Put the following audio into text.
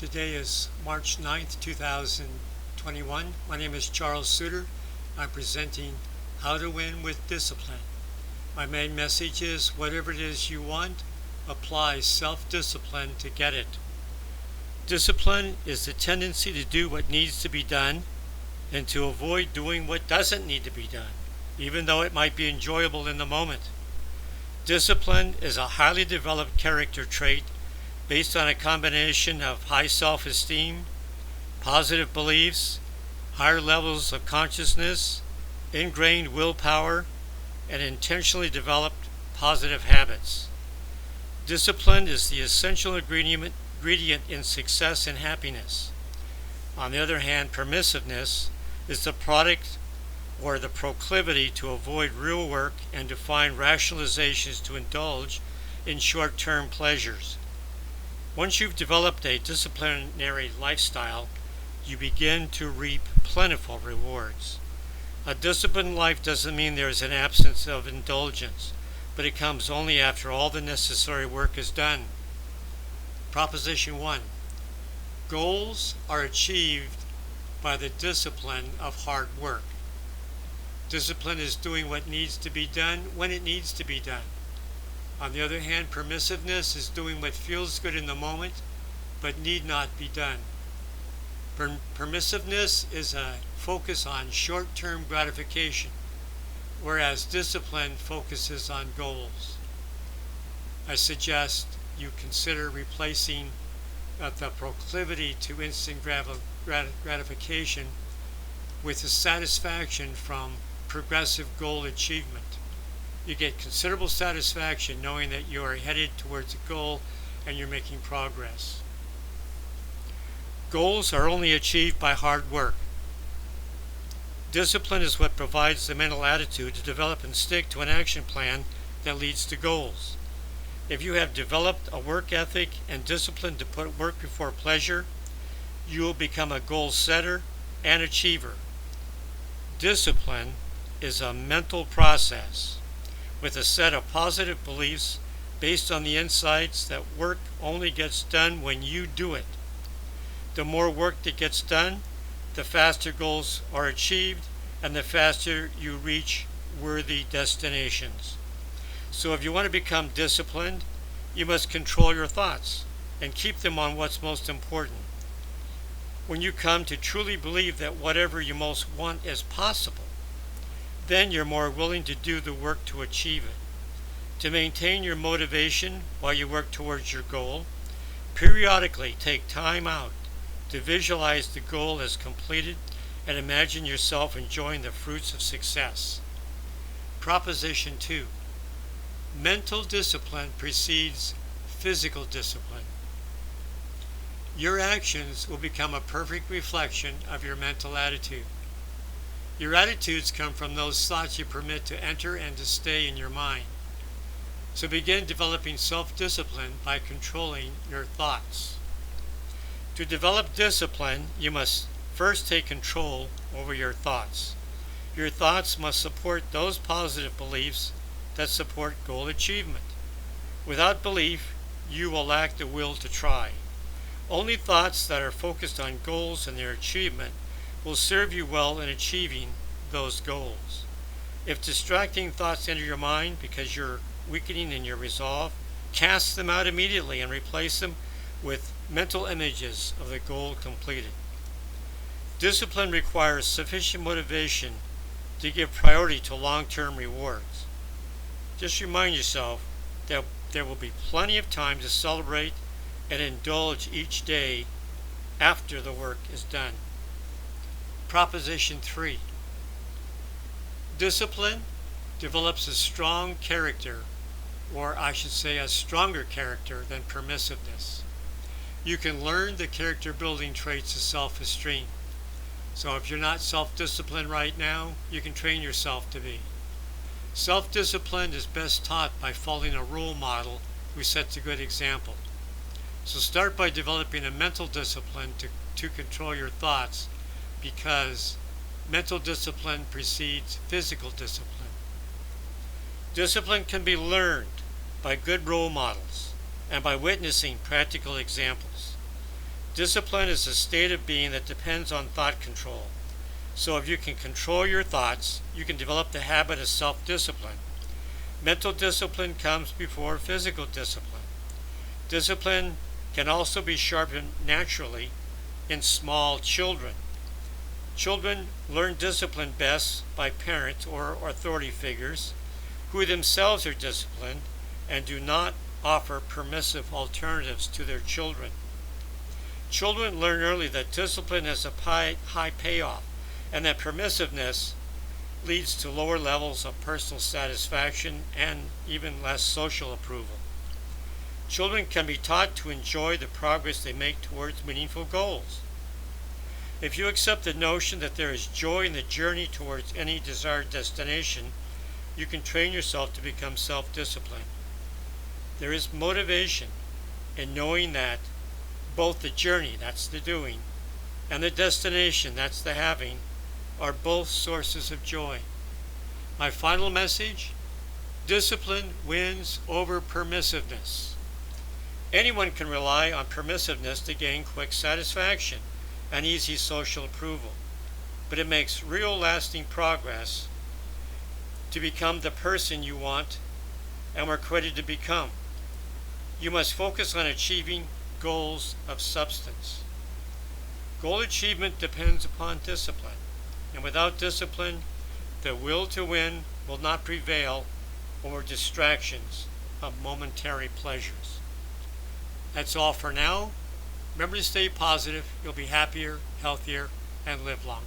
Today is March 9th, 2021. My name is Charles Suter. I'm presenting How to Win with Discipline. My main message is whatever it is you want, apply self-discipline to get it. Discipline is the tendency to do what needs to be done and to avoid doing what doesn't need to be done, even though it might be enjoyable in the moment. Discipline is a highly developed character trait based on a combination of high self-esteem, positive beliefs, higher levels of consciousness, ingrained willpower, and intentionally developed positive habits. Discipline is the essential ingredient in success and happiness. On the other hand, permissiveness is the product or the proclivity to avoid real work and to find rationalizations to indulge in short-term pleasures. Once you've developed a disciplinary lifestyle, you begin to reap plentiful rewards. A disciplined life doesn't mean there is an absence of indulgence, but it comes only after all the necessary work is done. Proposition 1. Goals are achieved by the discipline of hard work. Discipline is doing what needs to be done when it needs to be done. On the other hand, permissiveness is doing what feels good in the moment, but need not be done. Permissiveness is a focus on short-term gratification, whereas discipline focuses on goals. I suggest you consider replacing the proclivity to instant gratification with the satisfaction from progressive goal achievement. You get considerable satisfaction knowing that you are headed towards a goal and you're making progress. Goals are only achieved by hard work. Discipline is what provides the mental attitude to develop and stick to an action plan that leads to goals. If you have developed a work ethic and discipline to put work before pleasure, you will become a goal setter and achiever. Discipline is a mental process with a set of positive beliefs based on the insights that work only gets done when you do it. The more work that gets done, the faster goals are achieved and the faster you reach worthy destinations. So if you want to become disciplined, you must control your thoughts and keep them on what's most important. When you come to truly believe that whatever you most want is possible, then you're more willing to do the work to achieve it. To maintain your motivation while you work towards your goal, periodically take time out to visualize the goal as completed and imagine yourself enjoying the fruits of success. Proposition 2. Mental discipline precedes physical discipline. Your actions will become a perfect reflection of your mental attitude. Your attitudes come from those thoughts you permit to enter and to stay in your mind. So begin developing self-discipline by controlling your thoughts. To develop discipline, you must first take control over your thoughts. Your thoughts must support those positive beliefs that support goal achievement. Without belief, you will lack the will to try. Only thoughts that are focused on goals and their achievement will serve you well in achieving those goals. If distracting thoughts enter your mind because you're weakening in your resolve, cast them out immediately and replace them with mental images of the goal completed. Discipline requires sufficient motivation to give priority to long-term rewards. Just remind yourself that there will be plenty of time to celebrate and indulge each day after the work is done. Proposition 3. Discipline develops a strong character, or I should say a stronger character than permissiveness. You can learn the character building traits of self-esteem. So if you're not self-disciplined right now, you can train yourself to be. Self-discipline is best taught by following a role model who sets a good example. So start by developing a mental discipline to control your thoughts, because mental discipline precedes physical discipline. Discipline can be learned by good role models and by witnessing practical examples. Discipline is a state of being that depends on thought control. So if you can control your thoughts, you can develop the habit of self-discipline. Mental discipline comes before physical discipline. Discipline can also be sharpened naturally in small children. Children learn discipline best by parents or authority figures who themselves are disciplined and do not offer permissive alternatives to their children. Children learn early that discipline has a high payoff and that permissiveness leads to lower levels of personal satisfaction and even less social approval. Children can be taught to enjoy the progress they make towards meaningful goals. If you accept the notion that there is joy in the journey towards any desired destination, you can train yourself to become self-disciplined. There is motivation in knowing that both the journey, that's the doing, and the destination, that's the having, are both sources of joy. My final message: discipline wins over permissiveness. Anyone can rely on permissiveness to gain quick satisfaction and easy social approval, but it makes real lasting progress to become the person you want and were created to become. You must focus on achieving goals of substance. Goal achievement depends upon discipline, and without discipline, the will to win will not prevail over distractions of momentary pleasures. That's all for now. Remember to stay positive. You'll be happier, healthier, and live longer.